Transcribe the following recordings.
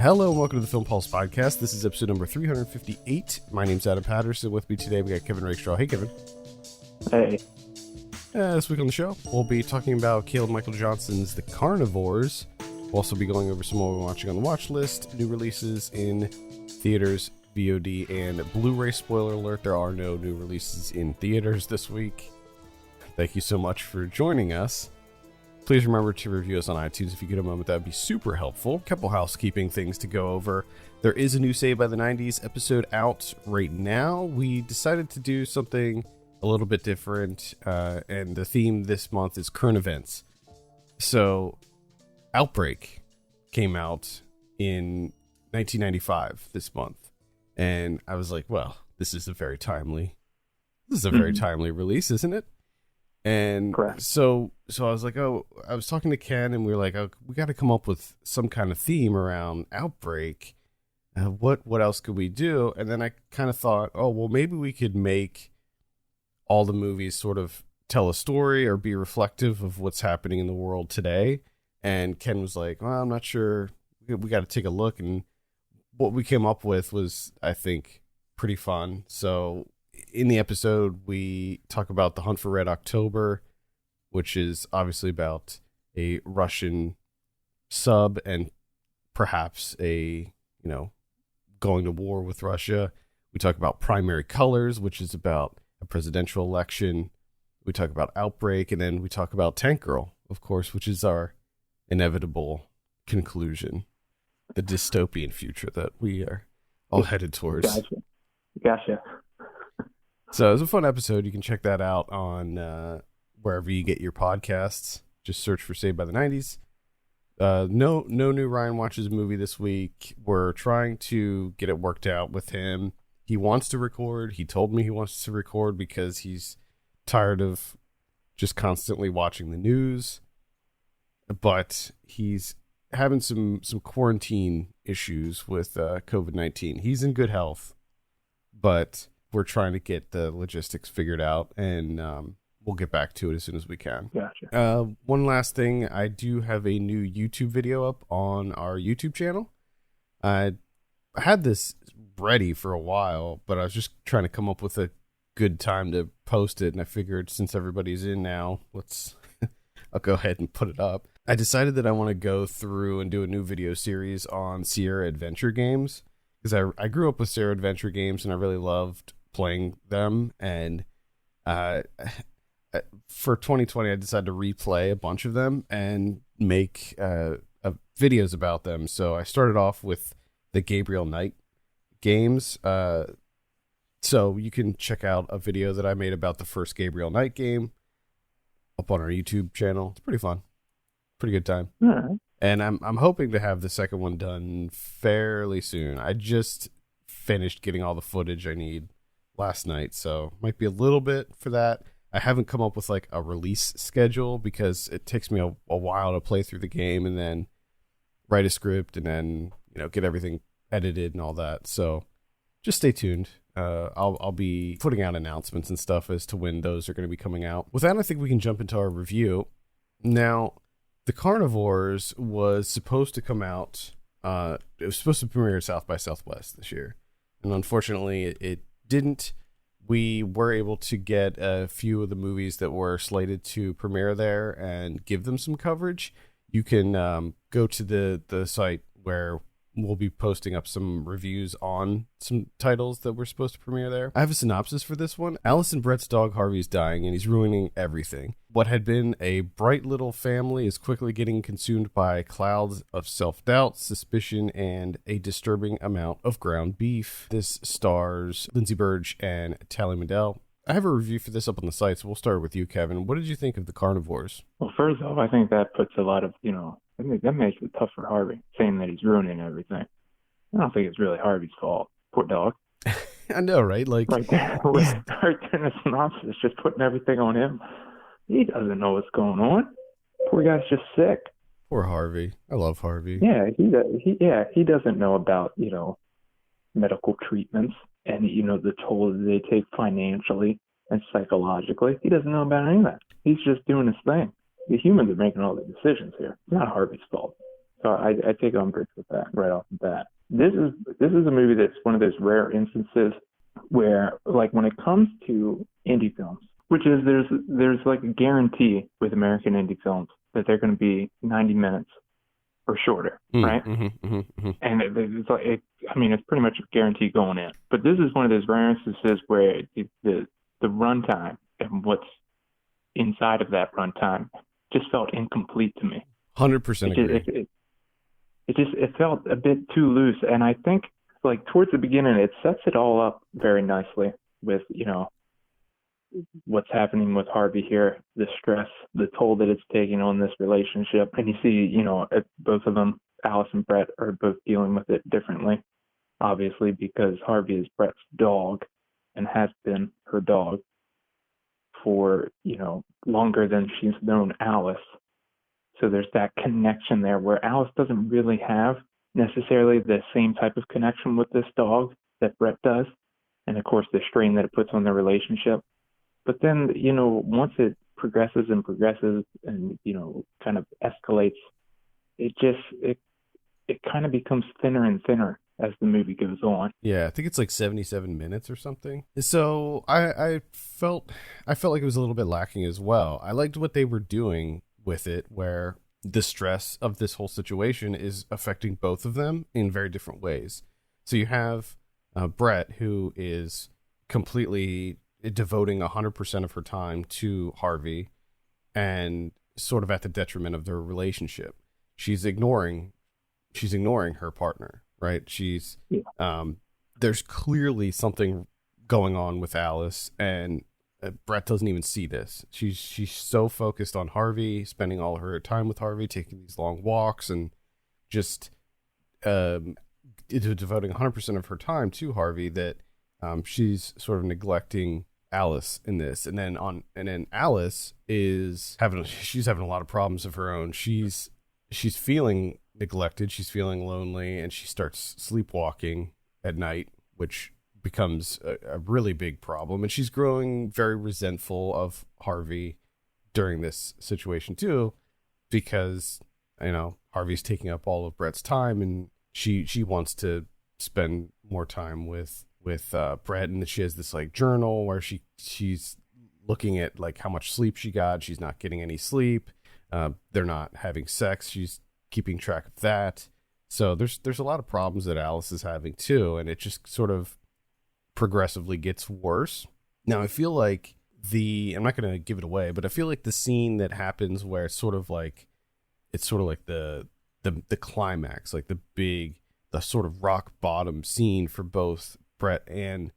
Hello and welcome to the Film Pulse Podcast. This is episode number 358. My name's Adam Patterson. With me today, we got Kevin Rakestraw. Hey, Kevin. Hey. This week on the show, we'll be talking about Caleb Michael Johnson's The Carnivores. We'll also be going over some more we're watching on the watch list, new releases in theaters, VOD, and Blu-ray. Spoiler alert, there are no new releases in theaters this week. Thank you so much for joining us. Please remember to review us on iTunes if you get a moment. That would be super helpful. A couple housekeeping things to go over. There is a new Saved by the 90s episode out right now. We decided to do something a little bit different, and the theme this month is current events. So, Outbreak came out in 1995 this month, and I was like, well, this is a very timely release, isn't it? And Correct. so I was like, I was talking to Ken, and we were like, we got to come up with some kind of theme around Outbreak. What else could we do? And then I kind of thought, well, maybe we could make all the movies sort of tell a story or be reflective of what's happening in the world today. And Ken was like, well, I'm not sure. We got to take a look. And what we came up with was, I think, pretty fun. So in the episode, we talk about the Hunt for Red October, which is obviously about a Russian sub and perhaps going to war with Russia. We talk about Primary Colors, which is about a presidential election. We talk about Outbreak, and then we talk about Tank Girl, of course, which is our inevitable conclusion, the dystopian future that we are all headed towards. Gotcha. So it was a fun episode. You can check that out on wherever you get your podcasts. Just search for Saved by the 90s. No new Ryan Watches movie this week. We're trying to get it worked out with him. He wants to record. He told me he wants to record because he's tired of just constantly watching the news. But he's having some quarantine issues with COVID-19. He's in good health, but we're trying to get the logistics figured out, and we'll get back to it as soon as we can. Gotcha. One last thing, I do have a new YouTube video up on our YouTube channel. I had this ready for a while, but I was just trying to come up with a good time to post it, and I figured since everybody's in now, I'll go ahead and put it up. I decided that I want to go through and do a new video series on Sierra Adventure games, because I grew up with Sierra Adventure games, and I really loved playing them, and for 2020 I decided to replay a bunch of them and make videos about them. So I started off with the Gabriel Knight games, so you can check out a video that I made about the first Gabriel Knight game up on our YouTube channel. It's pretty fun, pretty good time. Right. And I'm hoping to have the second one done fairly soon. I just finished getting all the footage I need last night, so might be a little bit for that. I haven't come up with like a release schedule because it takes me a while to play through the game and then write a script and then get everything edited and all that. So just stay tuned. I'll be putting out announcements and stuff as to when those are going to be coming out. With that, I think we can jump into our review. Now, The Carnivores was supposed to come out. It was supposed to premiere at South by Southwest this year, and unfortunately, it didn't. We were able to get a few of the movies that were slated to premiere there and give them some coverage. You can go to the site where we'll be posting up some reviews on some titles that were supposed to premiere there. I have a synopsis for this one. Alice and Brett's dog Harvey's dying, and he's ruining everything. What had been a bright little family is quickly getting consumed by clouds of self-doubt, suspicion, and a disturbing amount of ground beef. This stars Lindsay Burge and Tally Mandel. I have a review for this up on the site, so we'll start with you, Kevin. What did you think of The Carnivores? Well, first off, I think that puts a lot of, I think that makes it tough for Harvey, saying that he's ruining everything. I don't think it's really Harvey's fault. Poor dog. I know, right? Like right there, right there in the synopsis, just putting everything on him. He doesn't know what's going on. Poor guy's just sick. Poor Harvey. I love Harvey. Yeah, he doesn't know about, medical treatments and, the toll that they take financially and psychologically. He doesn't know about any of that. He's just doing his thing. The humans are making all the decisions here. It's not Harvey's fault. So I take umbrage with that right off the bat. This is a movie that's one of those rare instances where, like, when it comes to indie films, which is there's like a guarantee with American indie films that they're going to be 90 minutes or shorter, right? And it's like I mean, it's pretty much a guarantee going in. But this is one of those rare instances where the runtime and what's inside of that runtime just felt incomplete to me. 100% agree. It felt a bit too loose, and I think, like, towards the beginning, it sets it all up very nicely with, you know, what's happening with Harvey here, the stress, the toll that it's taking on this relationship. And you see, you know, both of them, Alice and Brett, are both dealing with it differently, obviously, because Harvey is Brett's dog and has been her dog for, you know, longer than she's known Alice. So there's that connection there where Alice doesn't really have necessarily the same type of connection with this dog that Brett does. And of course, the strain that it puts on their relationship. But then, you know, once it progresses and, you know, kind of escalates, it kind of becomes thinner and thinner as the movie goes on. Yeah, I think it's like 77 minutes or something. So I felt like it was a little bit lacking as well. I liked what they were doing with it, where the stress of this whole situation is affecting both of them in very different ways. So you have Brett, who is completely devoting 100% of her time to Harvey and sort of at the detriment of their relationship. She's ignoring her partner, right? There's clearly something going on with Alice, and Brett doesn't even see this. She's so focused on Harvey, spending all her time with Harvey, taking these long walks, and just devoting 100% of her time to Harvey that she's sort of neglecting Alice in this. And then Alice is having a lot of problems of her own. She's feeling neglected, she's feeling lonely, and she starts sleepwalking at night, which becomes a really big problem. And she's growing very resentful of Harvey during this situation too, because, you know, Harvey's taking up all of Brett's time, and she wants to spend more time with Brett. And she has this like journal where she's looking at like how much sleep she got. She's not getting any sleep. They're not having sex. She's keeping track of that. So there's a lot of problems that Alice is having too, and it just sort of progressively gets worse. Now I feel like I'm not going to give it away, but I feel like the scene that happens where it's sort of like the climax, like the sort of rock bottom scene for both Brett and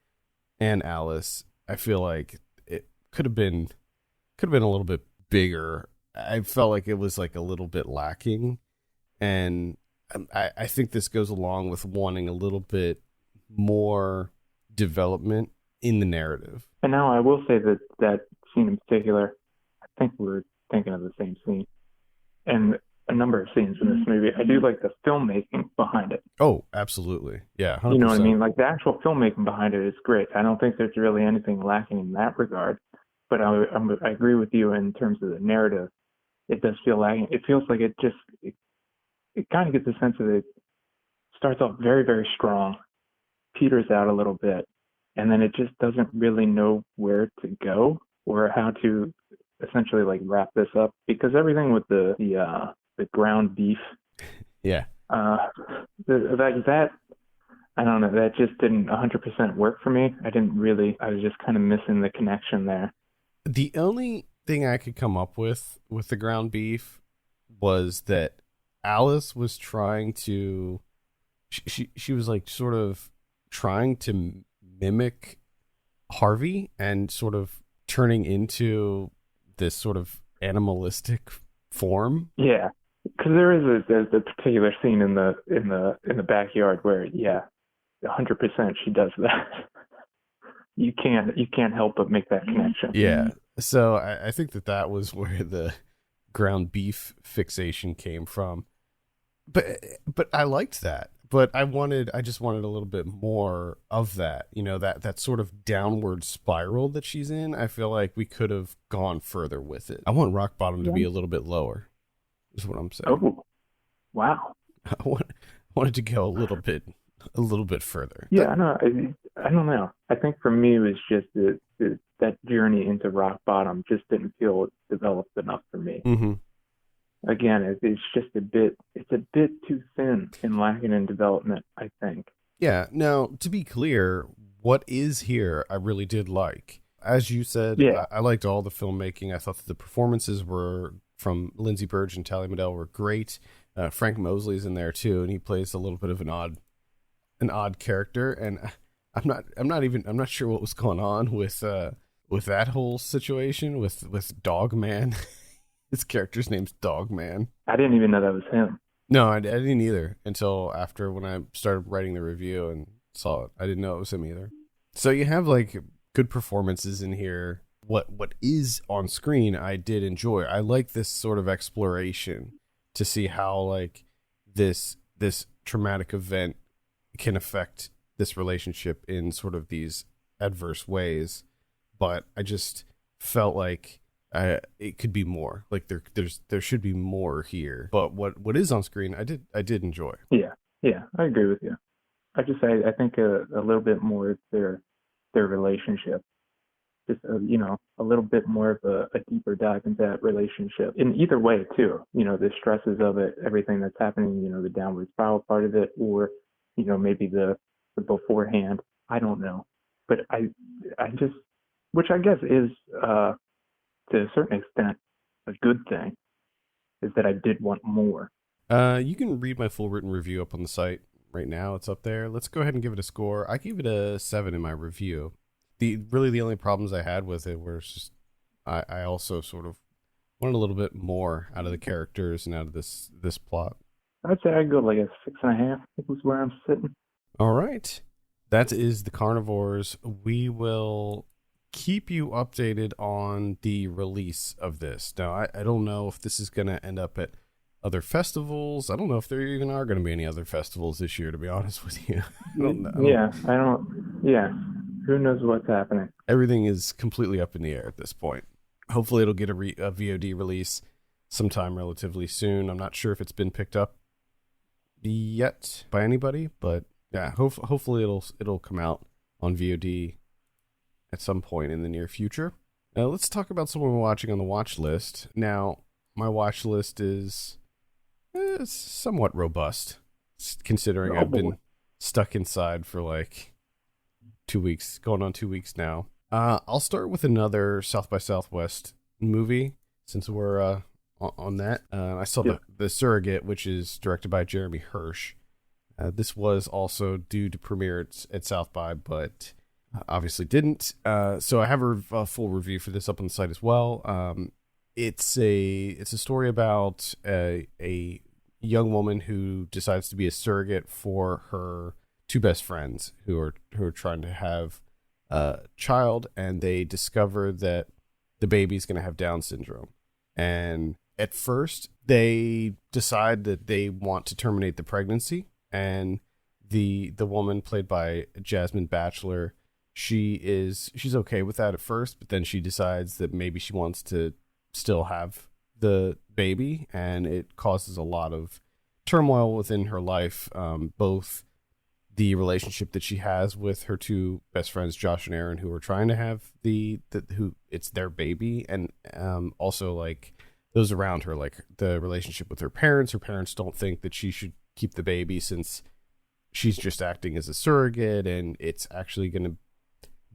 Alice, I feel like it could have been a little bit bigger. I felt like it was like a little bit lacking, and I think this goes along with wanting a little bit more development in the narrative. And now I will say that scene in particular, I think we're thinking of the same scene, and a number of scenes in this movie. I do like the filmmaking behind it. Oh, absolutely. Yeah, 100%. You know what I mean? Like, the actual filmmaking behind it is great. I don't think there's really anything lacking in that regard. But I agree with you in terms of the narrative. It does feel lacking. It feels like it kind of gets the sense that it starts off very, very strong, peters out a little bit, and then it just doesn't really know where to go or how to essentially like wrap this up, because everything with the ground beef, yeah, that I don't know, that just didn't 100% work for me. I was just kind of missing the connection there. The only thing I could come up with the ground beef was that Alice was trying to she was like sort of trying to mimic Harvey and sort of turning into this sort of animalistic form. Yeah, because there's a particular scene in the backyard where 100% she does that. You can't help but make that connection. Yeah, so I think that was where the ground beef fixation came from. But I liked that. But I just wanted a little bit more of that, you know, that sort of downward spiral that she's in. I feel like we could have gone further with it. I want rock bottom to be a little bit lower, is what I'm saying. Oh, Wow. I wanted to go a little bit further. Yeah, I don't know. I think for me it was just that journey into rock bottom just didn't feel developed enough for me. Mm-hmm. Again, it's just it's a bit too thin and lacking in development, I think. Yeah. Now, to be clear, what is here I really did like. As you said, Yeah. I liked all the filmmaking. I thought that the performances were from Lindsay Burge and Tally Medell were great. Frank Mosley's in there too, and he plays a little bit of an odd character. And I'm not sure what was going on with that whole situation with Dog Man. His character's name's Dog Man. I didn't even know that was him. No, I didn't either until after when I started writing the review and saw it. I didn't know it was him either. So you have like good performances in here. What is on screen, I did enjoy. I like this sort of exploration to see how like this traumatic event can affect this relationship in sort of these adverse ways. But I just felt like it could be more. Like there should be more here. But what is on screen, I did enjoy. Yeah, I agree with you. I think a little bit more of their relationship, just a little bit more of a deeper dive into that relationship in either way too. The stresses of it, everything that's happening, the downward spiral part of it, or maybe the beforehand. I don't know, but I just, which I guess is to a certain extent a good thing, is that I did want more. You can read my full written review up on the site right now. It's up there. Let's go ahead and give it a score. I gave it a 7 in my review. The only problems I had with it were just I also sort of wanted a little bit more out of the characters and out of this plot. I'd say I'd go like a 6.5. I think was where I'm sitting. All right. That is the Carnivores. We will keep you updated on the release of this. Now, I don't know if this is going to end up at other festivals. I don't know if there even are going to be any other festivals this year, to be honest with you. I don't know. Yeah. Who knows what's happening? Everything is completely up in the air at this point. Hopefully it'll get a VOD release sometime relatively soon. I'm not sure if it's been picked up yet by anybody, but yeah, hopefully it'll come out on VOD at some point in the near future. Now let's talk about someone we're watching on the watch list. Now, my watch list is somewhat robust, considering I've been stuck inside for like 2 weeks, going on 2 weeks now. I'll start with another South by Southwest movie since we're on that. I saw the Surrogate, which is directed by Jeremy Hirsch. This was also due to premiere at South by, but obviously didn't. So I have a full review for this up on the site as well. It's a story about a young woman who decides to be a surrogate for her two best friends who are trying to have a child, and they discover that the baby's going to have Down syndrome. And at first, they decide that they want to terminate the pregnancy, and the woman played by Jasmine Batchelor, she's okay with that at first, but then she decides that maybe she wants to still have the baby, and it causes a lot of turmoil within her life, both the relationship that she has with her two best friends, Josh and Aaron, who are trying to have who it's their baby, and also like those around her, like the relationship with her parents. Her parents don't think that she should keep the baby since she's just acting as a surrogate, and it's actually going to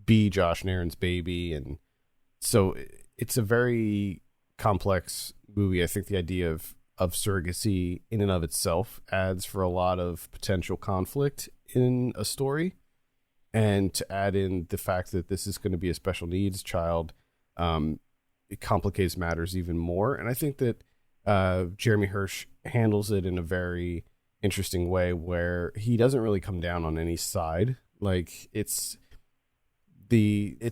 be Josh and Aaron's baby. And so it's a very complex movie. I think the idea of surrogacy in and of itself adds for a lot of potential conflict in a story, and to add in the fact that this is going to be a special needs child, it complicates matters even more. And I think that Jeremy Hirsch handles it in a very interesting way, where he doesn't really come down on any side. Like it's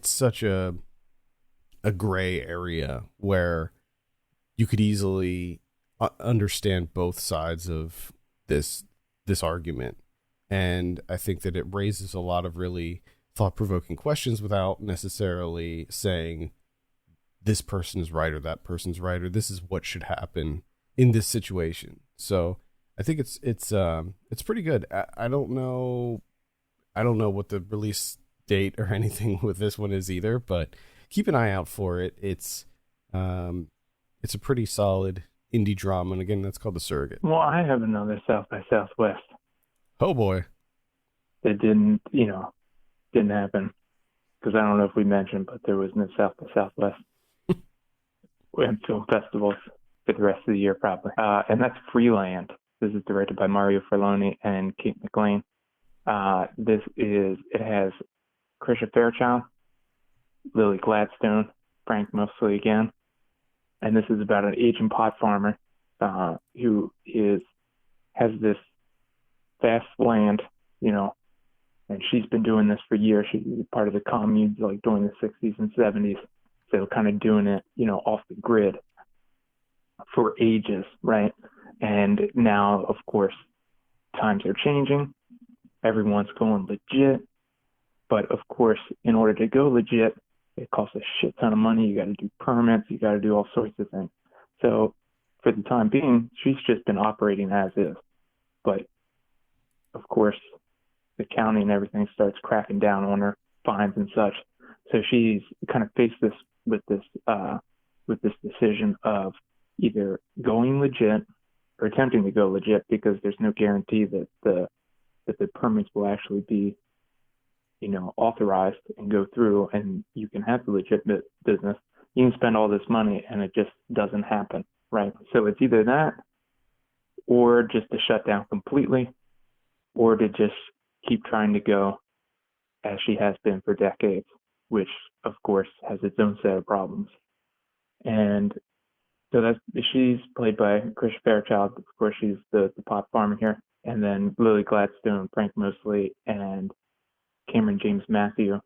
such a gray area where you could easily understand both sides of this argument. And I think that it raises a lot of really thought-provoking questions without necessarily saying this person is right or that person's right, or this is what should happen in this situation. So I think it's pretty good. I don't know what the release date or anything with this one is either, but keep an eye out for it. It's a pretty solid indie drama, and again, that's called The Surrogate. Well, I have another South by Southwest Oh boy. that didn't happen because I don't know if we mentioned, but there was no South by Southwest and film festivals for the rest of the year probably. And that's Freeland. This is directed by Mario Ferloni and Kate McLean. It has Krisha Fairchild, Lily Gladstone, Frank Mosley again. And this is about an Asian pot farmer who has this vast land, and she's been doing this for years. She's part of the communes like during the 60s and 70s. So kind of doing it, off the grid for ages, right? And now, of course, times are changing. Everyone's going legit. But of course, in order to go legit, it costs a shit ton of money. You got to do permits. You got to do all sorts of things. So for the time being, she's just been operating as is. But of course, the county and everything starts cracking down on her, fines and such. So she's kind of faced with this decision of either going legit or attempting to go legit, because there's no guarantee that the permits will actually be authorized and go through, and you can have the legitimate business. You can spend all this money and it just doesn't happen, right? So it's either that or just to shut down completely, or to just keep trying to go as she has been for decades, which of course has its own set of problems. And so she's played by Krisha Fairchild. Of course, she's the pot farmer here. And then Lily Gladstone, Frank Mosley, and Cameron James Matthews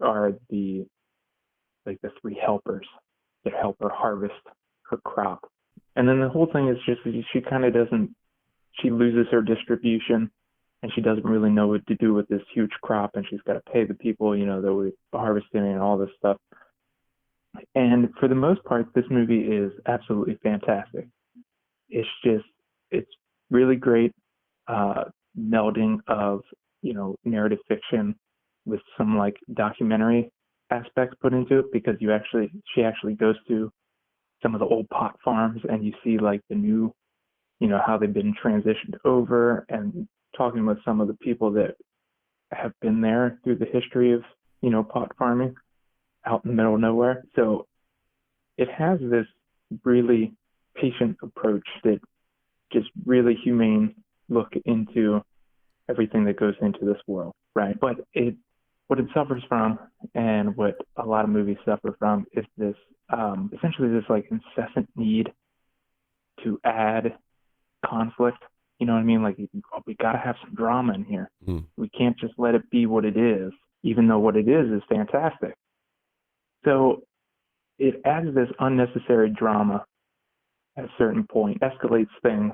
are the three helpers that help her harvest her crop. And then the whole thing is just she loses her distribution, and she doesn't really know what to do with this huge crop, and she's got to pay the people, that we're harvesting and all this stuff. And for the most part, this movie is absolutely fantastic. It's really great melding of narrative fiction with some like documentary aspects put into it, because she actually goes to some of the old pot farms, and you see like the new, how they've been transitioned over, and talking with some of the people that have been there through the history of pot farming out in the middle of nowhere. So it has this really patient approach that just really humane look into everything that goes into this world, right? But what it suffers from, and what a lot of movies suffer from, is this essentially this like incessant need to add conflict. You know what I mean? Like, we got to have some drama in here. We can't just let it be what it is, even though what it is fantastic. So it adds this unnecessary drama at a certain point, escalates things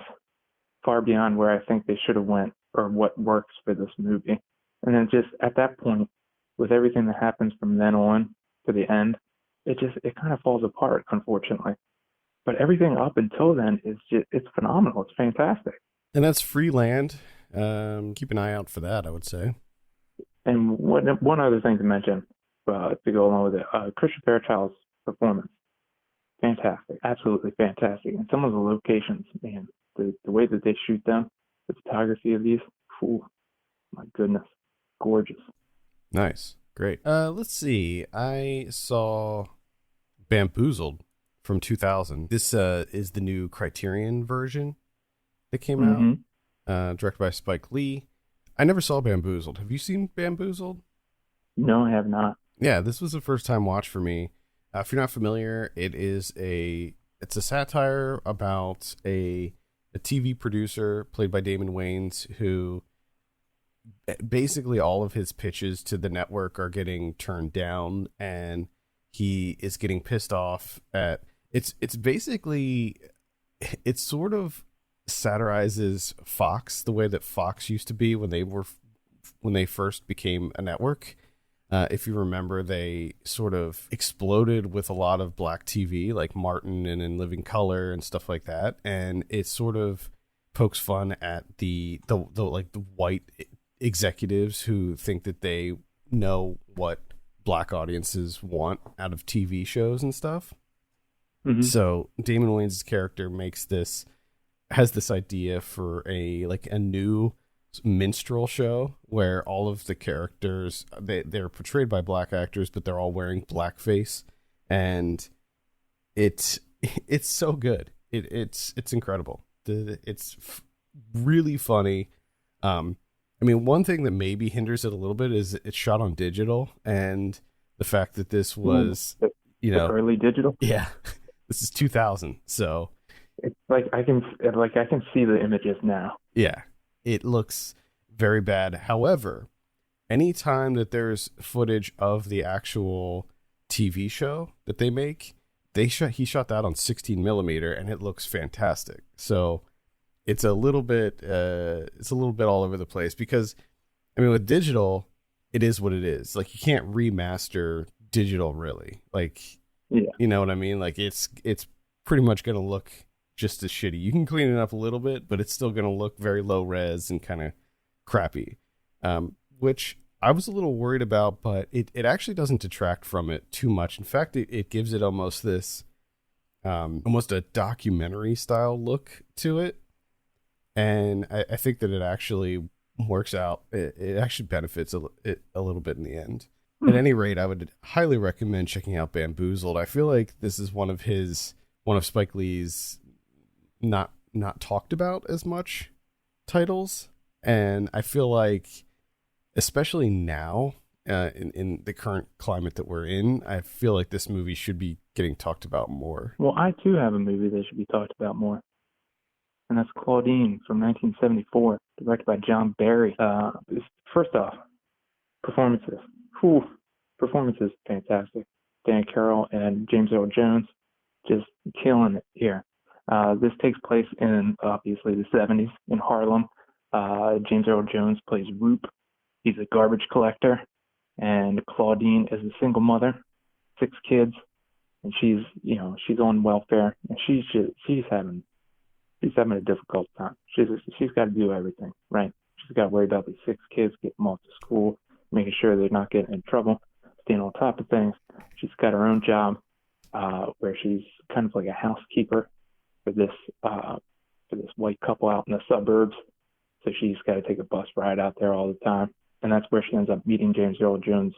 far beyond where I think they should have went, or what works for this movie. And then just at that point, with everything that happens from then on to the end, it kind of falls apart, unfortunately. But everything up until then it's phenomenal. It's fantastic. And that's Freeland. Keep an eye out for that, I would say. And one other thing to mention, to go along with it, Krisha Fairchild's performance, fantastic, absolutely fantastic. And some of the locations, man, the way that they shoot them, the photography of these, my goodness, gorgeous. Nice, great. Let's see. I saw Bamboozled from 2000. This is the new Criterion version that came out, directed by Spike Lee. I never saw Bamboozled. Have you seen Bamboozled? No, I have not. Yeah, this was a first time watch for me. If you're not familiar, it's a satire about a TV producer played by Damon Wayans, who basically all of his pitches to the network are getting turned down, and he is getting pissed off at it's basically, it sort of satirizes Fox, the way that Fox used to be when they first became a network. If you remember, they sort of exploded with a lot of black TV, like Martin and In Living Color and stuff like that. And it sort of pokes fun at the like the white executives who think that they know what black audiences want out of TV shows and stuff. Mm-hmm. So Damon Wayans' character has this idea for a new minstrel show where all of the characters they're portrayed by black actors, but they're all wearing blackface, and it's so good. It's incredible. It's really funny. I mean, one thing that maybe hinders it a little bit is it's shot on digital, and the fact that this was, early digital. Yeah, this is 2000, so it's like I can see the images now. Yeah, it looks very bad. However, anytime that there's footage of the actual TV show that they make, he shot that on 16 millimeter, and it looks fantastic. So it's a little bit all over the place because, I mean, with digital, it is what it is. Like, you can't remaster digital, really. Like, yeah, you know what I mean? Like, it's pretty much going to look just as shitty. You can clean it up a little bit, but it's still going to look very low res and kind of crappy, which I was a little worried about, but it actually doesn't detract from it too much. In fact, it gives it almost this, almost a documentary style look to it. And I think that it actually works out. It actually benefits it a little bit in the end. At any rate, I would highly recommend checking out Bamboozled. I feel like this is one of Spike Lee's not talked about as much titles. And I feel like, especially now, in the current climate that we're in, I feel like this movie should be getting talked about more. Well, I too have a movie that should be talked about more. And that's Claudine from 1974, directed by John Barry. First off, performances. Performances fantastic. Dan Carroll and James Earl Jones just killing it here. This takes place in, obviously, the 70s in Harlem. James Earl Jones plays Roop. He's a garbage collector. And Claudine is a single mother, 6 kids. And she's on welfare. And she's having a difficult time. She's got to do everything, right? She's got to worry about these 6 kids, get them off to school, making sure they're not getting in trouble, staying on top of things. She's got her own job where she's kind of like a housekeeper for this white couple out in the suburbs. So she's got to take a bus ride out there all the time. And that's where she ends up meeting James Earl Jones'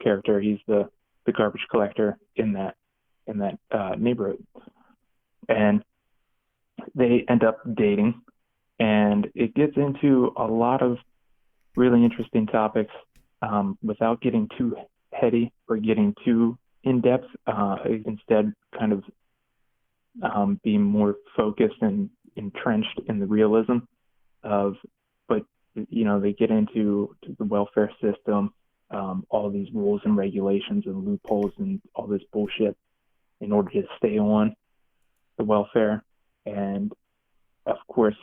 character. He's the garbage collector in that neighborhood. And they end up dating, and it gets into a lot of really interesting topics without getting too heady or getting too in-depth. Instead, kind of being more focused and entrenched in the realism of, but they get into the welfare system, all these rules and regulations and loopholes and all this bullshit in order to stay on the welfare. And of course,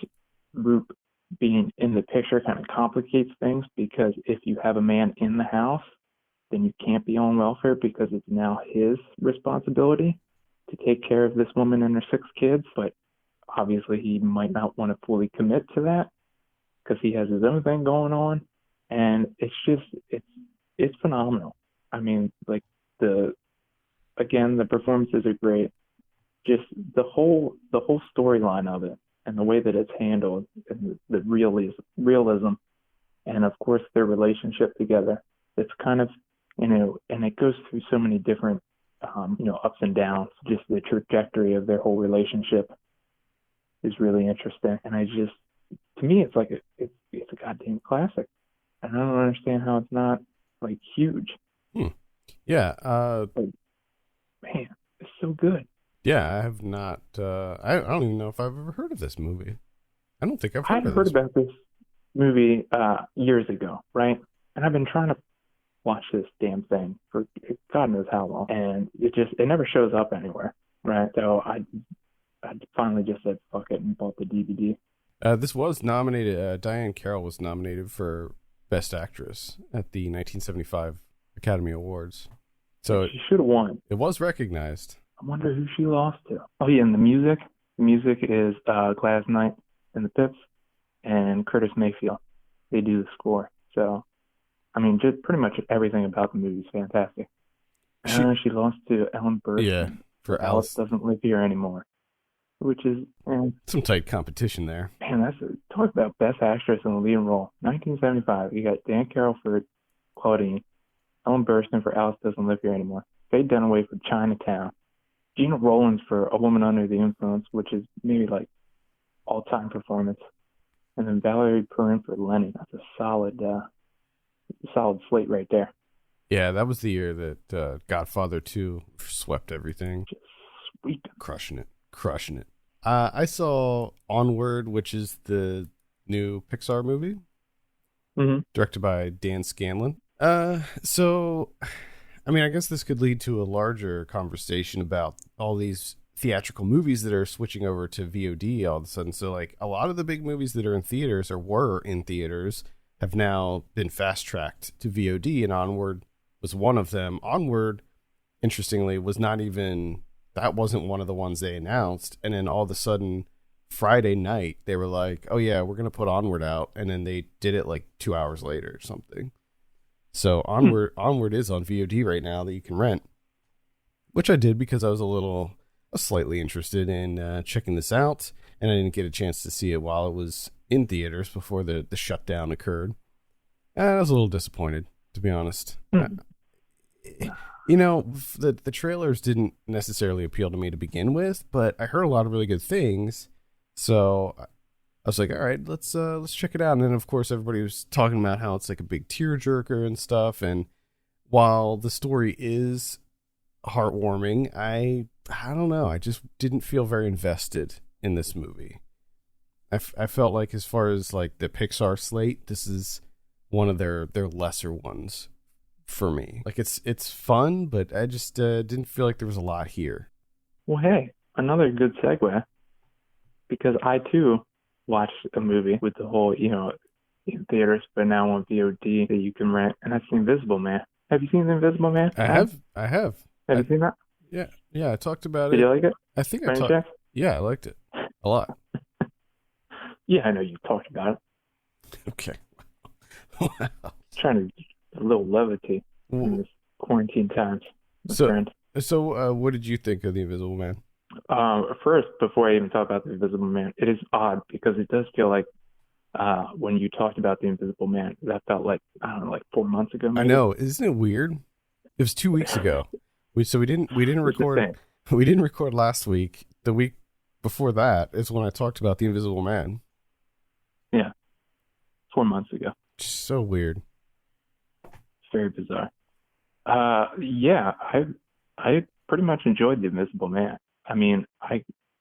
Roop being in the picture kind of complicates things, because if you have a man in the house, then you can't be on welfare because it's now his responsibility to take care of this woman and her 6 kids. But obviously he might not want to fully commit to that because he has his own thing going on. And it's phenomenal. I mean, like, the performances are great. Just the whole storyline of it and the way that it's handled and the realism, and of course their relationship together. It's kind of, and it goes through so many different, ups and downs. Just the trajectory of their whole relationship is really interesting. And to me, it's like it's a goddamn classic. And I don't understand how it's not like huge. Yeah. Man, it's so good. Yeah, I have not. I don't even know if I've ever heard of this movie. I don't think I've heard of this. I heard about this movie years ago, right? And I've been trying to watch this damn thing for God knows how long, and it never shows up anywhere, right? So I finally just said fuck it and bought the DVD. This was nominated. Diane Carroll was nominated for Best Actress at the 1975 Academy Awards. So she should have won. It was recognized. I wonder who she lost to. Oh yeah, and the music is Gladys Knight. and the Pips, and Curtis Mayfield. They do the score. So, I mean, just pretty much everything about the movie is fantastic. She lost to Ellen Burstyn. Yeah, for Alice Doesn't Live Here Anymore, which is some tight competition there. Man, talk about best actress in the lead role. 1975, you got Dan Carroll for Claudine, Ellen Burstyn for Alice Doesn't Live Here Anymore, Faye Dunaway for Chinatown, Gina Rollins for A Woman Under the Influence, which is maybe like all-time performance, and then Valerie Perrin for Lenny. That's a solid slate right there. Yeah, that was the year that Godfather 2 swept everything. Just sweet. Crushing it. I saw Onward, which is the new Pixar movie, directed by Dan Scanlon. So, I mean, I guess this could lead to a larger conversation about all these theatrical movies that are switching over to VOD all of a sudden. So, like, a lot of the big movies that are in theaters or were in theaters have now been fast-tracked to VOD, and Onward was one of them. Onward, interestingly, that wasn't one of the ones they announced. And then all of a sudden, Friday night, they were like, oh yeah, we're going to put Onward out. And then they did it like 2 hours later or something. So Onward is on VOD right now that you can rent, which I did because I was slightly interested in checking this out. And I didn't get a chance to see it while it was in theaters before the shutdown occurred. And I was a little disappointed, to be honest. You know, the trailers didn't necessarily appeal to me to begin with, but I heard a lot of really good things. So I was like, all right, let's check it out. And then, of course, everybody was talking about how it's like a big tearjerker and stuff. And while the story is heartwarming, I don't know. I just didn't feel very invested in this movie. I felt like, as far as like the Pixar slate, this is one of their lesser ones for me. Like, it's fun, but I just didn't feel like there was a lot here. Well, hey, another good segue, because I too watched a movie with the whole, in theaters, but now on VOD that you can rent, and that's The Invisible Man. Have you seen The Invisible Man? I have. Have you seen that? Yeah, I talked about it. Did you like it? I think I talked. Yeah, I liked it a lot. Yeah, I know you talked about it. Okay. Wow. Trying to a little levity in this quarantine times, friend. So, what did you think of The Invisible Man? First, before I even talk about The Invisible Man, it is odd because it does feel like when you talked about The Invisible Man, that felt like, I don't know, like 4 months ago. Maybe? I know, isn't it weird? It was 2 weeks ago. We didn't record. We didn't record last week. The week before that is when I talked about The Invisible Man. Yeah, 4 months ago. So weird. Very bizarre. Yeah, I pretty much enjoyed The Invisible Man. I mean,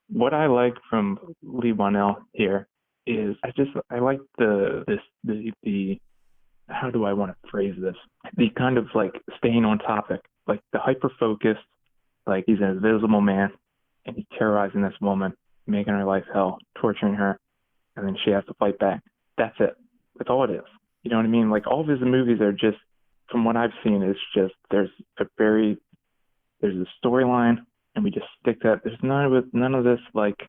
what I like from Lee Wanell here is I like the how do I want to phrase this? The kind of like staying on topic, like the hyper focused, like he's an invisible man and he's terrorizing this woman, making her life hell, torturing her, and then she has to fight back. That's it. That's all it is. You know what I mean? Like, all of his movies are just, from what I've seen, it's just there's a storyline, and we just stick that. There's none of this, like,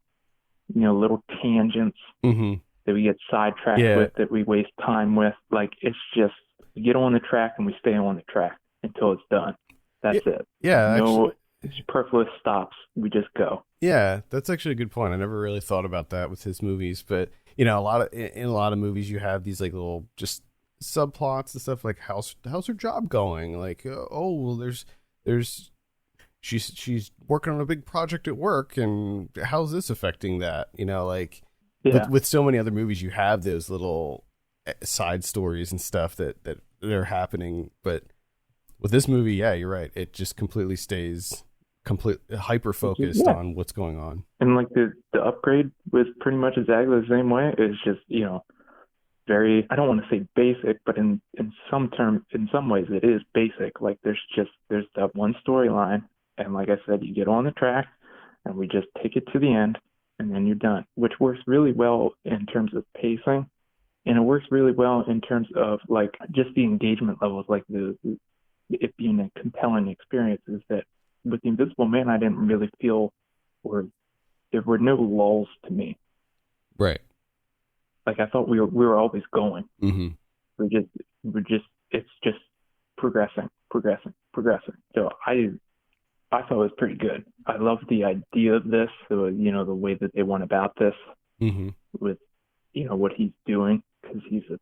little tangents that we get sidetracked with, that we waste time with. Like, it's just, we get on the track and we stay on the track until it's done. That's it. Yeah, no superfluous stops. We just go. Yeah, that's actually a good point. I never really thought about that with his movies, but in a lot of movies you have these like little just subplots and stuff, like how's her job going? Like, she's working on a big project at work, and how's this affecting that? With so many other movies you have those little side stories and stuff that are happening, but with this movie, yeah, you're right. It just completely stays hyper focused on what's going on. And like the upgrade was pretty much exactly the same way. It's just, very, I don't want to say basic, but in some ways it is basic. Like there's that one storyline, and like I said, you get on the track and we just take it to the end, and then you're done, which works really well in terms of pacing, and it works really well in terms of like just the engagement levels, like it being a compelling experience. Is that with The Invisible Man, I didn't really feel, or there were no lulls to me. Right. Like I thought we were always going. Mm-hmm. It's just progressing. So I thought it was pretty good. I love the idea of this, so, the way that they went about this Mm-hmm. with, what he's doing, because he's a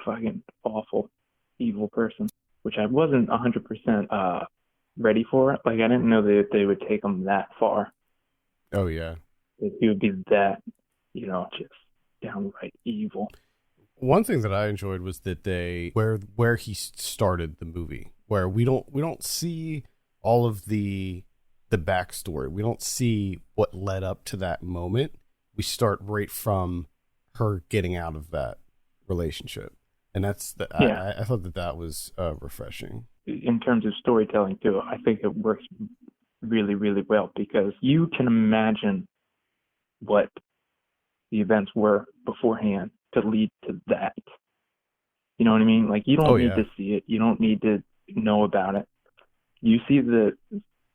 fucking awful, evil person, which I wasn't 100% ready for. Like, I didn't know that they would take him that far. Oh yeah. That he would be that, just downright evil. One thing that I enjoyed was that where he started the movie, where we don't see all of the backstory. We don't see what led up to that moment. We start right from her getting out of that relationship, and I thought that was refreshing In terms of storytelling too. I think it works really, really well, because you can imagine what the events were beforehand to lead to that. You know what I mean? Like, you don't need to see it. You don't need to know about it. You see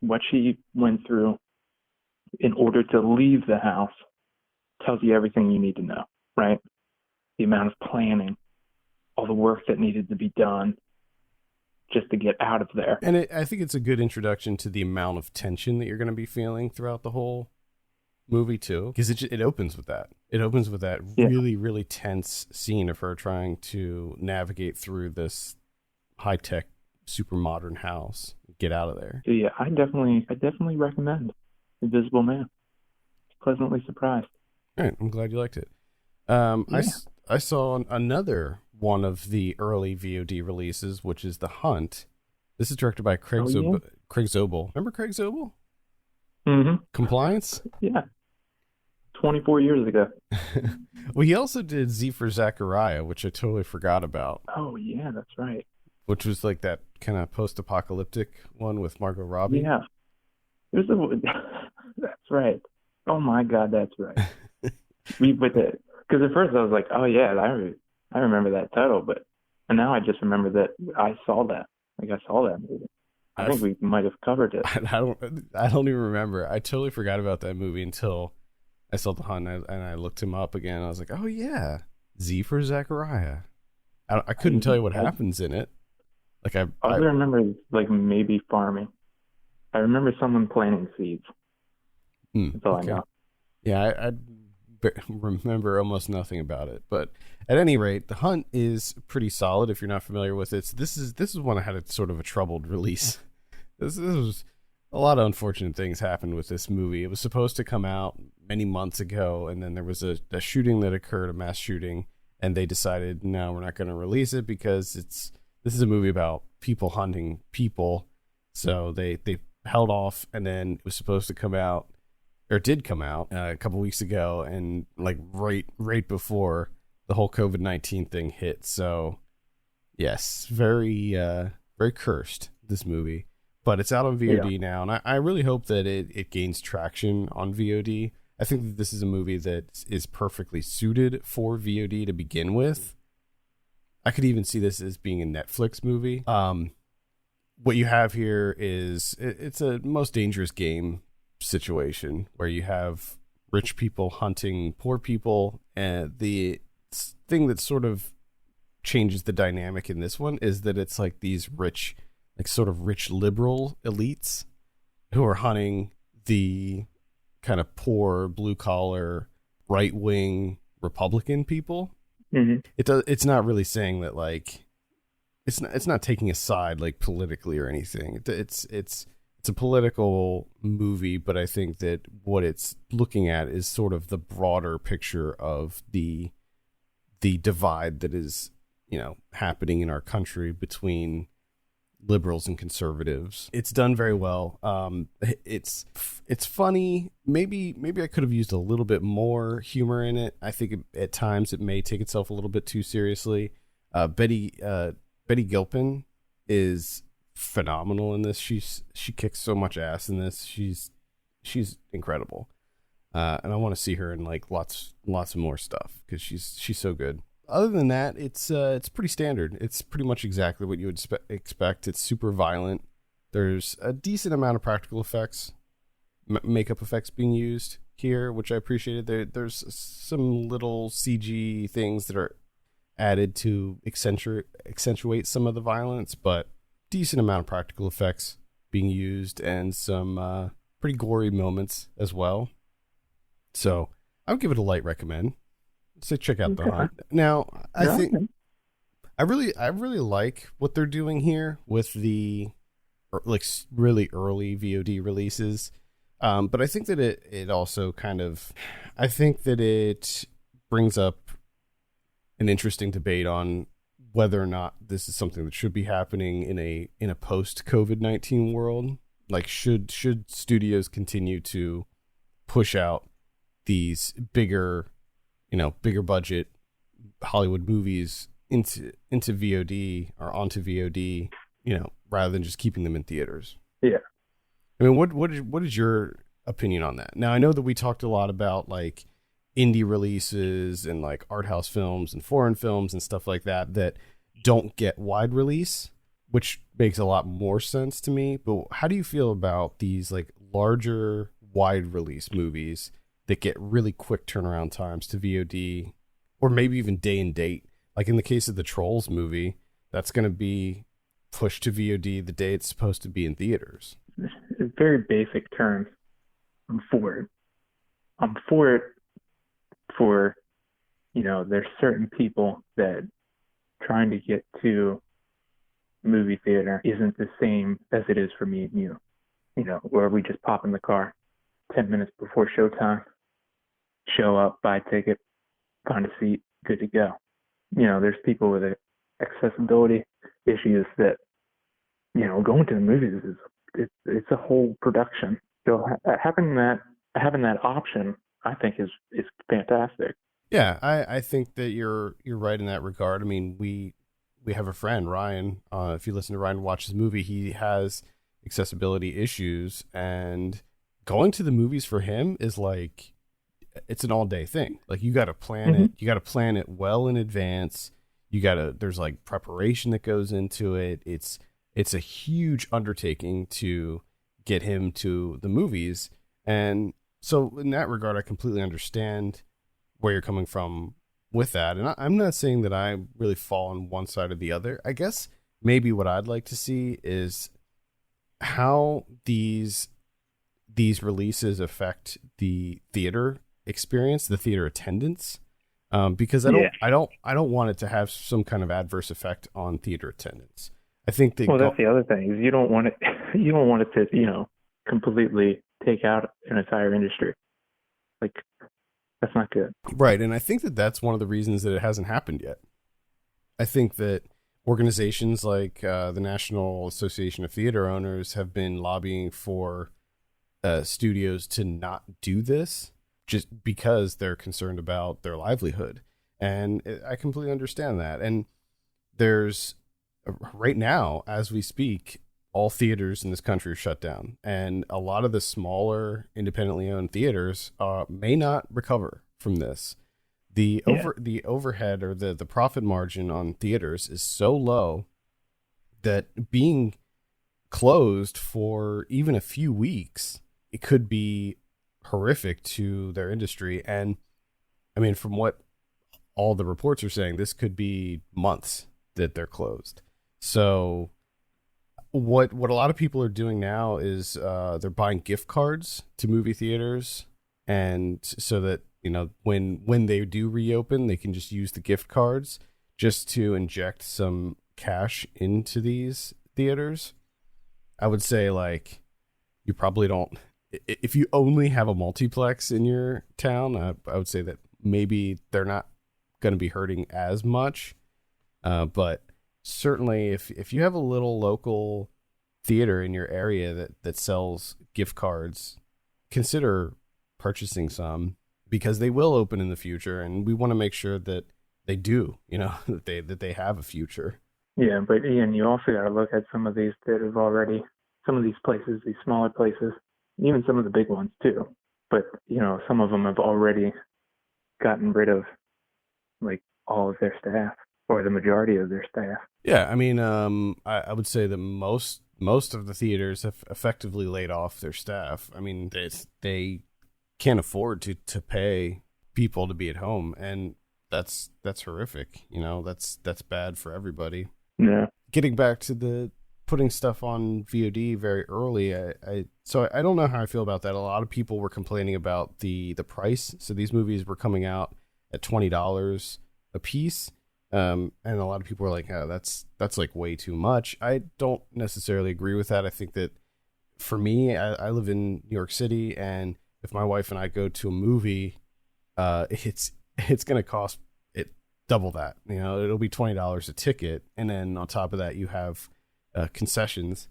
what she went through in order to leave the house tells you everything you need to know, right? The amount of planning, all the work that needed to be done just to get out of there. And I think it's a good introduction to the amount of tension that you're going to be feeling throughout the whole movie too, because it opens with that. It opens with that really, really tense scene of her trying to navigate through this high-tech, super modern house, get out of there. So yeah, I definitely recommend Invisible Man. Pleasantly surprised. All right, I'm glad you liked it. I saw another one of the early VOD releases, which is The Hunt. This is directed by Craig Zobel. Remember Craig Zobel? Mm-hmm. Compliance? Yeah. 24 years ago. Well, he also did Z for Zachariah, which I totally forgot about. Oh, yeah, that's right. Which was like that kind of post-apocalyptic one with Margot Robbie. Yeah. That's right. Oh, my God, that's right. Because at first I was like, oh, yeah, I remember that title, and now I just remember that I saw that. Like, I saw that movie. I think we might have covered it. I don't even remember. I totally forgot about that movie until I saw The Hunt, and I looked him up again. I was like, oh yeah, Z for Zachariah. I couldn't tell you what happens in it. Like I remember like maybe farming. I remember someone planting seeds. That's all I know. Yeah, I remember almost nothing about it. But at any rate, The Hunt is pretty solid if you're not familiar with it. So this is one I had a sort of a troubled release. This was a lot of unfortunate things happened with this movie. It was supposed to come out many months ago, and then there was a shooting that occurred, a mass shooting, and they decided, no, we're not going to release it because this is a movie about people hunting people. So they held off, and then it was supposed to come out, or did come out a couple weeks ago, and like right before the whole COVID-19 thing hit. So yes, very cursed, this movie. But it's out on VOD now, and I really hope that it gains traction on VOD. I think that this is a movie that is perfectly suited for VOD to begin with. I could even see this as being a Netflix movie. What you have here is it's a most dangerous game situation where you have rich people hunting poor people, and the thing that sort of changes the dynamic in this one is that it's like these rich, like sort of rich liberal elites who are hunting the kind of poor blue collar right wing Republican people. Mm-hmm. It's not really saying that, like, it's not taking a side like politically or anything. It's a political movie, but I think that what it's looking at is sort of the broader picture of the divide that is, happening in our country between liberals and conservatives. It's done very well. It's funny. Maybe I could have used a little bit more humor in it. I think at times it may take itself a little bit too seriously. Betty Gilpin is phenomenal in this. She kicks so much ass in this. She's incredible. And I want to see her in like lots of more stuff because she's so good. Other than that, it's pretty standard. It's pretty much exactly what you would expect. It's super violent. There's a decent amount of practical effects, makeup effects being used here, which I appreciated. There's some little CG things that are added to accentuate some of the violence, but decent amount of practical effects being used and some pretty gory moments as well. So I would give it a light recommend. Say check out The Hunt. Now, I think I really like what they're doing here with the like really early VOD releases. But I think that it also I think that it brings up an interesting debate on whether or not this is something that should be happening in a post COVID-19 world. Like, should studios continue to push out these bigger budget Hollywood movies into VOD or onto VOD, rather than just keeping them in theaters? Yeah. I mean, what is your opinion on that? Now, I know that we talked a lot about like indie releases and like art house films and foreign films and stuff like that don't get wide release, which makes a lot more sense to me. But how do you feel about these like larger wide release movies that get really quick turnaround times to VOD, or maybe even day and date? Like in the case of the Trolls movie, that's going to be pushed to VOD the day it's supposed to be in theaters. In very basic terms, I'm for it. I'm for it for, there's certain people that trying to get to movie theater isn't the same as it is for me and you. Where we just pop in the car 10 minutes before showtime, show up, buy a ticket, find a seat, good to go. There's people with accessibility issues that, going to the movies it's a whole production. So having that option, I think is fantastic. Yeah, I think that you're right in that regard. I mean, we have a friend, Ryan. If you listen to Ryan watch his movie, he has accessibility issues, and going to the movies for him is like, it's an all day thing. Like, you got to plan it. You got to plan it well in advance. There's like preparation that goes into it. It's a huge undertaking to get him to the movies. And so in that regard, I completely understand where you're coming from with that. And I'm not saying that I really fall on one side or the other. I guess maybe what I'd like to see is how these releases affect the theater experience, the theater attendance, because I don't want it to have some kind of adverse effect on theater attendance. I think that that's the other thing, is you don't want it to completely take out an entire industry. Like, that's not good. Right, and I think that that's one of the reasons that it hasn't happened yet. I think that organizations like the National Association of Theater Owners have been lobbying for studios to not do this, just because they're concerned about their livelihood. And I completely understand that. And there's, right now, as we speak, all theaters in this country are shut down. And a lot of the smaller, independently owned theaters may not recover from this. The overhead or the profit margin on theaters is so low that being closed for even a few weeks, it could be horrific to their industry. And I mean, from what all the reports are saying, this could be months that they're closed. So what a lot of people are doing now is they're buying gift cards to movie theaters, and so that when they do reopen, they can just use the gift cards just to inject some cash into these theaters. I would say, like, you probably don't, if you only have a multiplex in your town, I would say that maybe they're not going to be hurting as much. But certainly if you have a little local theater in your area that sells gift cards, consider purchasing some, because they will open in the future, and we want to make sure that they do, that they have a future. Yeah, but Ian, you also got to look at some of these that have already, some of these places, these smaller places, even some of the big ones too. But, some of them have already gotten rid of like all of their staff, or the majority of their staff. Yeah, I mean, I would say that most of the theaters have effectively laid off their staff. I mean, they can't afford to pay people to be at home, and that's horrific. That's bad for everybody. Yeah. Getting back to the putting stuff on VOD very early, so I don't know how I feel about that. A lot of people were complaining about the price. So these movies were coming out at $20 a piece, and a lot of people were like, "Oh, that's like way too much." I don't necessarily agree with that. I think that for me, I live in New York City, and if my wife and I go to a movie, it's going to cost it double that. It'll be $20 a ticket, and then on top of that, you have concessions.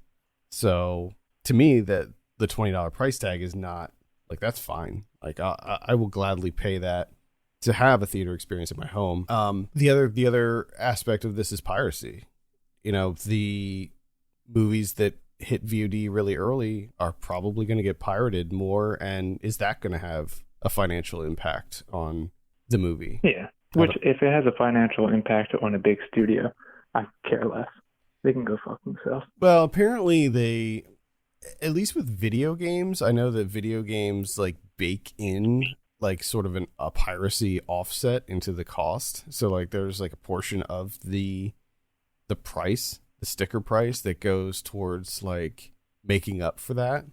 So to me, that the $20 price tag is not like, that's fine. Like I will gladly pay that to have a theater experience at my home. The other aspect of this is piracy. The movies that hit VOD really early are probably going to get pirated more, and is that going to have a financial impact on the movie? Yeah, which if it has a financial impact on a big studio, I care less. They can go fuck themselves. Well, apparently they, at least with video games, I know that video games like bake in like sort of a piracy offset into the cost. So like there's like a portion of the price, the sticker price, that goes towards like making up for that.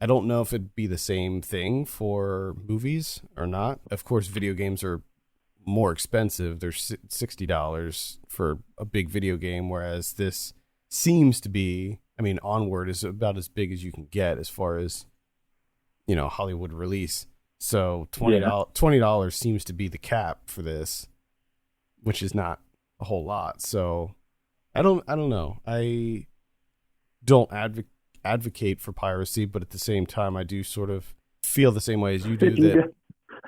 I don't know if it'd be the same thing for movies or not. Of course, video games are more expensive. They're $60 for a big video game, whereas this seems to be, I mean, Onward is about as big as you can get as far as, Hollywood release. So $20 seems to be the cap for this, which is not a whole lot. So I don't know. I don't advocate for piracy, but at the same time, I do sort of feel the same way as you do.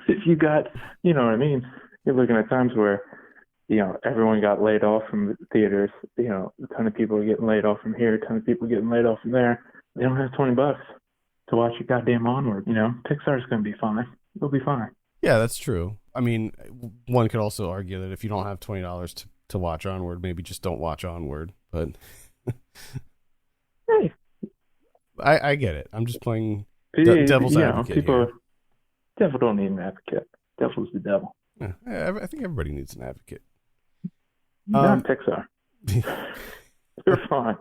If you got, you know what I mean? You're looking at times where, everyone got laid off from theaters. A ton of people are getting laid off from here, a ton of people getting laid off from there. They don't have $20 to watch your goddamn Onward. Pixar's going to be fine. It'll be fine. Yeah, that's true. I mean, one could also argue that if you don't have $20 to watch Onward, maybe just don't watch Onward. But hey, I get it. I'm just playing devil's advocate here. Devil don't need an advocate. Devil's the devil. Yeah, I think everybody needs an advocate. Not Pixar. They're fine.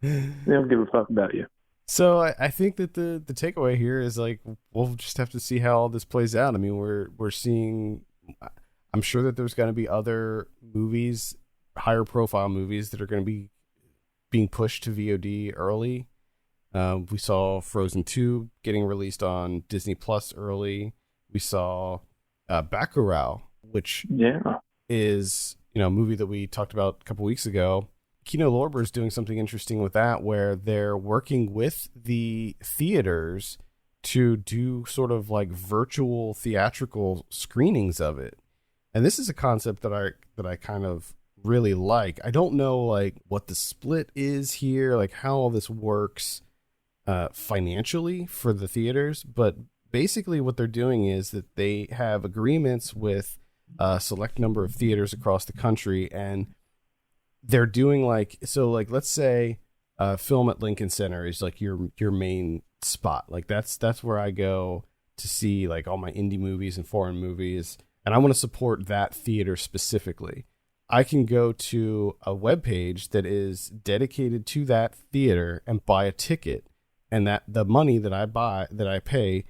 They don't give a fuck about you. So I think that the takeaway here is like, we'll just have to see how all this plays out. I mean, we're seeing, I'm sure that there's going to be other movies, higher profile movies, that are going to be being pushed to VOD early. We saw Frozen 2 getting released on Disney Plus early. We saw Bacurau, which is, a movie that we talked about a couple weeks ago. Kino Lorber is doing something interesting with that, where they're working with the theaters to do sort of like virtual theatrical screenings of it. And this is a concept that I kind of really like. I don't know like what the split is here, like how all this works financially for the theaters, but basically what they're doing is that they have agreements with a select number of theaters across the country, and they're doing like, so like, let's say Film at Lincoln Center is like your main spot. Like that's where I go to see like all my indie movies and foreign movies, and I want to support that theater specifically. I can go to a webpage that is dedicated to that theater and buy a ticket, and that the money that I pay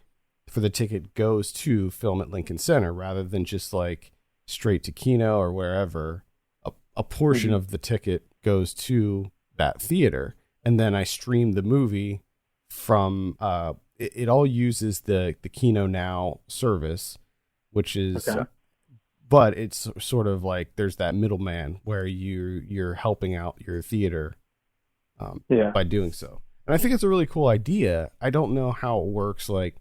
for the ticket goes to Film at Lincoln Center rather than just like straight to Kino or wherever. A portion of the ticket goes to that theater, and then I stream the movie from it all uses the Kino Now service, which is but it's sort of like there's that middleman where you're helping out your theater by doing so. And I think it's a really cool idea. I don't know how it works. Like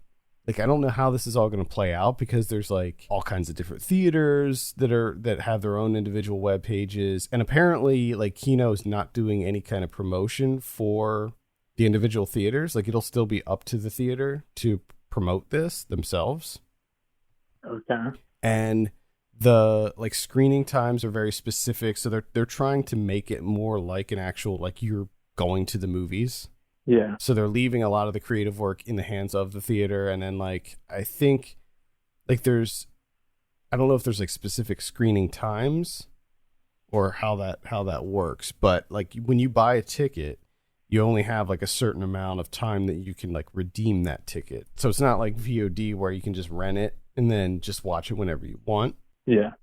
I don't know how this is all going to play out, because there's like all kinds of different theaters that have their own individual web pages. And apparently like Kino is not doing any kind of promotion for the individual theaters. Like it'll still be up to the theater to promote this themselves. Okay. And the like screening times are very specific. So they're trying to make it more like an actual, like you're going to the movies. Yeah. So they're leaving a lot of the creative work in the hands of the theater. And then like, I think like I don't know if there's like specific screening times or how that works, but like when you buy a ticket, you only have like a certain amount of time that you can like redeem that ticket. So it's not like VOD where you can just rent it and then just watch it whenever you want. Yeah.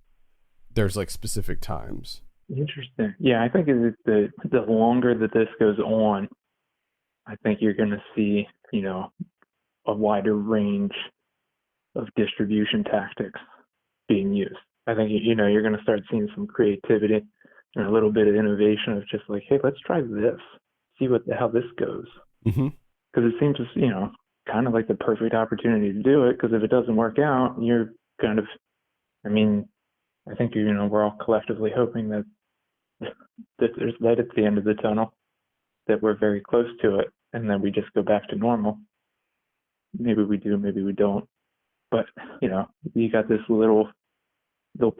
There's like specific times. Interesting. Yeah, I think the longer that this goes on, I think you're going to see, a wider range of distribution tactics being used. I think, you're going to start seeing some creativity and a little bit of innovation of just like, hey, let's try this, see how this goes. Mm-hmm. Because it seems, kind of like the perfect opportunity to do it. Because if it doesn't work out, you're kind of, I think, we're all collectively hoping that there's light at the end of the tunnel, that we're very close to it, and then we just go back to normal. Maybe we do, maybe we don't. But, you got this little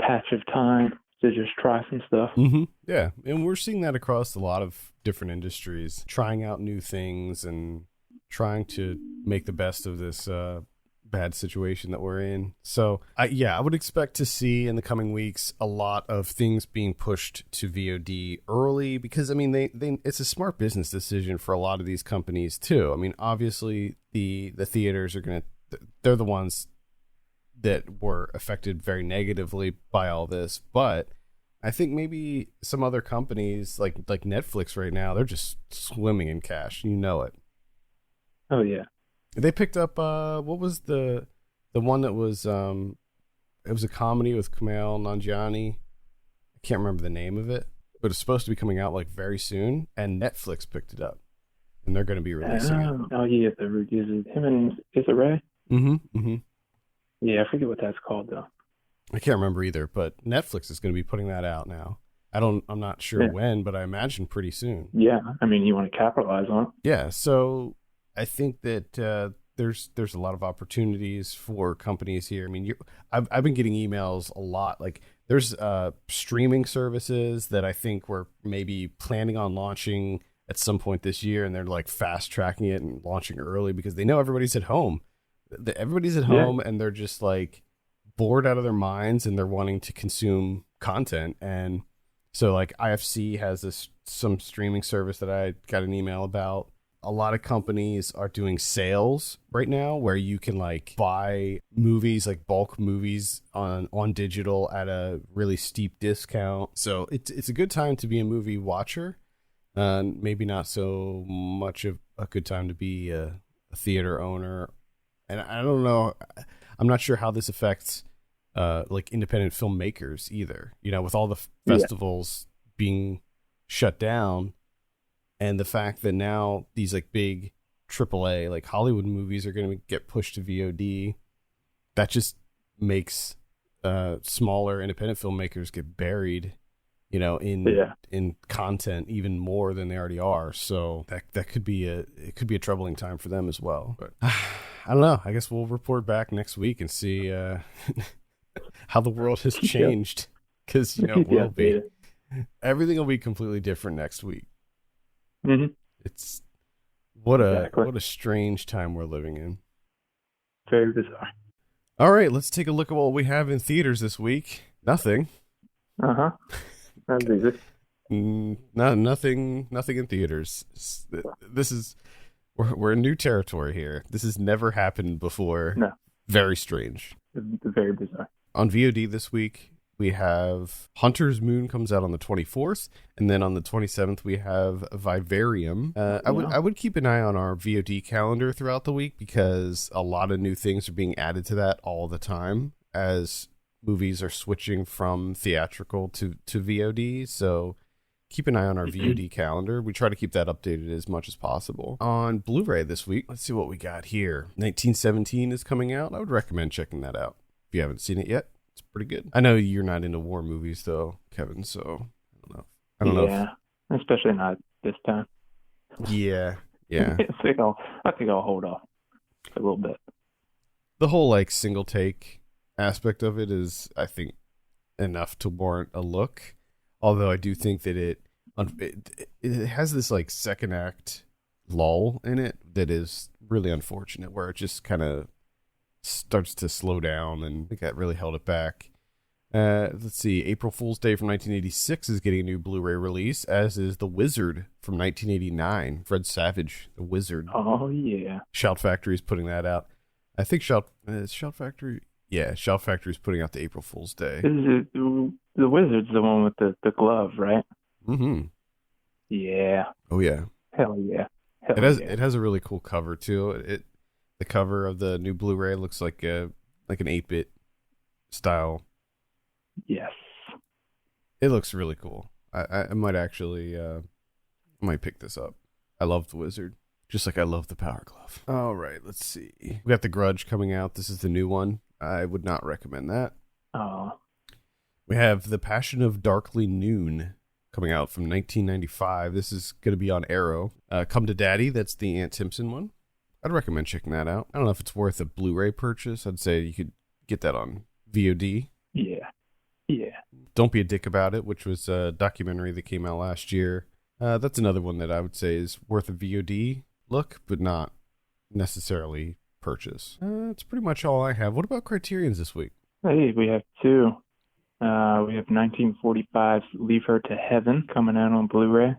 patch of time to just try some stuff. Mm-hmm. Yeah. And we're seeing that across a lot of different industries, trying out new things and trying to make the best of this bad situation that we're in. So I would expect to see in the coming weeks a lot of things being pushed to VOD early, because I mean they it's a smart business decision for a lot of these companies too. I mean, obviously the theaters are they're the ones that were affected very negatively by all this, but I think maybe some other companies like Netflix right now, they're just swimming in cash. You know it. Oh yeah. They picked up what was the one that was it was a comedy with Kumail Nanjiani. I can't remember the name of it, but it's supposed to be coming out like very soon, and Netflix picked it up, and they're going to be releasing it. Oh yeah, the reviews him and is it Ray? Mm-hmm. Mm-hmm. Yeah, I forget what that's called though. I can't remember either, but Netflix is going to be putting that out now. I'm not sure when, but I imagine pretty soon. Yeah, I mean, you want to capitalize on it. Yeah, so I think that there's a lot of opportunities for companies here. I mean, I've been getting emails a lot. Like there's streaming services that I think we're maybe planning on launching at some point this year, and they're like fast tracking it and launching early because they know everybody's at home. Everybody's at home, and they're just like bored out of their minds, and they're wanting to consume content. And so like IFC has some streaming service that I got an email about. A lot of companies are doing sales right now where you can like buy movies, like bulk movies on digital at a really steep discount. So it's a good time to be a movie watcher. Maybe not so much of a good time to be a theater owner. And I don't know, I'm not sure how this affects like independent filmmakers either. With all the festivals being shut down, and the fact that now these like big AAA like Hollywood movies are going to get pushed to VOD, that just makes smaller independent filmmakers get buried, in content even more than they already are. So that could be a troubling time for them as well. But I don't know. I guess we'll report back next week and see how the world has changed, because it will be. Everything will be completely different next week. Mm-hmm. It's what a strange time we're living in. Very bizarre. All right, let's take a look at what we have in theaters this week. Nothing. That's easy. Nothing in theaters. We're in new territory here. This has never happened before. No. Very strange. Very bizarre. On VOD this week, we have Hunter's Moon comes out on the 24th, and then on the 27th we have Vivarium. I would keep an eye on our VOD calendar throughout the week, because a lot of new things are being added to that all the time as movies are switching from theatrical to VOD. So keep an eye on our VOD calendar. We try to keep that updated as much as possible. On Blu-ray this week, let's see what we got here. 1917 is coming out. I would recommend checking that out if you haven't seen it yet. It's pretty good. I know you're not into war movies though, Kevin, so I don't know. Yeah, especially not this time. Yeah. I think I'll hold off a little bit. The whole like single take aspect of it is, I think, enough to warrant a look. Although I do think that it has this like second act lull in it that is really unfortunate, where it just kind of starts to slow down, and I think that really held it back. Let's see, April Fool's Day from 1986 is getting a new Blu-ray release, as is The Wizard from 1989. Fred Savage, The Wizard. Oh, yeah. Shout Factory is putting that out. I think Shout Factory... Yeah, Shout Factory is putting out the April Fool's Day. The Wizard's the one with the glove, right? Mm-hmm. Yeah. Oh, yeah. Hell yeah. It has a really cool cover, too. The cover of the new Blu-ray looks like an 8-bit style. Yes. It looks really cool. I might actually might pick this up. I love The Wizard, just like I love the Power Glove. All right, let's see. We got The Grudge coming out. This is the new one. I would not recommend that. Oh. We have The Passion of Darkly Noon coming out from 1995. This is going to be on Arrow. Come to Daddy, that's the Aunt Simpson one. I'd recommend checking that out. I don't know if it's worth a Blu-ray purchase. I'd say you could get that on VOD. Yeah. Don't Be a Dick About It, which was a documentary that came out last year. That's another one that I would say is worth a VOD look, but not necessarily purchase. That's pretty much all I have. What about Criterion's this week? Hey, we have two. We have 1945's Leave Her to Heaven coming out on Blu-ray.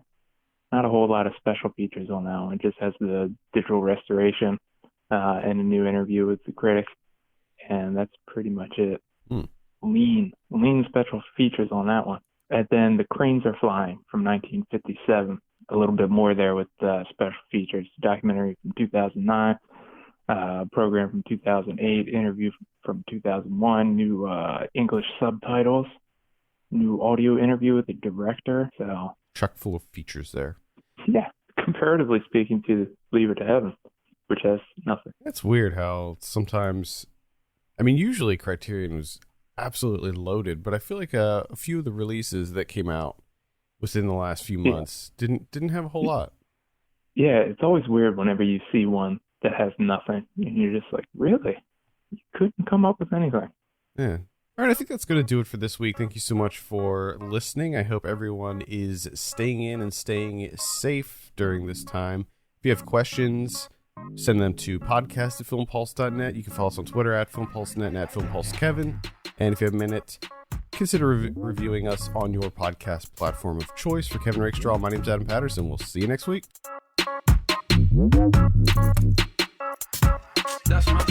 Not a whole lot of special features on that one. It just has the digital restoration and a new interview with the critic, and that's pretty much it. Lean special features on that one. And then The Cranes Are Flying from 1957. A little bit more there with special features. Documentary from 2009, program from 2008, interview from 2001, new English subtitles, new audio interview with the director. So chock full of features there. Yeah, comparatively speaking to Leave It to Heaven, which has nothing. It's weird how sometimes, I mean, usually Criterion was absolutely loaded, but I feel like a few of the releases that came out within the last few months didn't have a whole lot. Yeah, it's always weird whenever you see one that has nothing, and you're just like, really? You couldn't come up with anything. Yeah. All right, I think that's going to do it for this week. Thank you so much for listening. I hope everyone is staying in and staying safe during this time. If you have questions, send them to podcast@filmpulse.net. You can follow us on Twitter @filmpulsenet and @filmpulsekevin. And if you have a minute, consider reviewing us on your podcast platform of choice. For Kevin Rakestraw, my name's Adam Patterson. We'll see you next week. That's my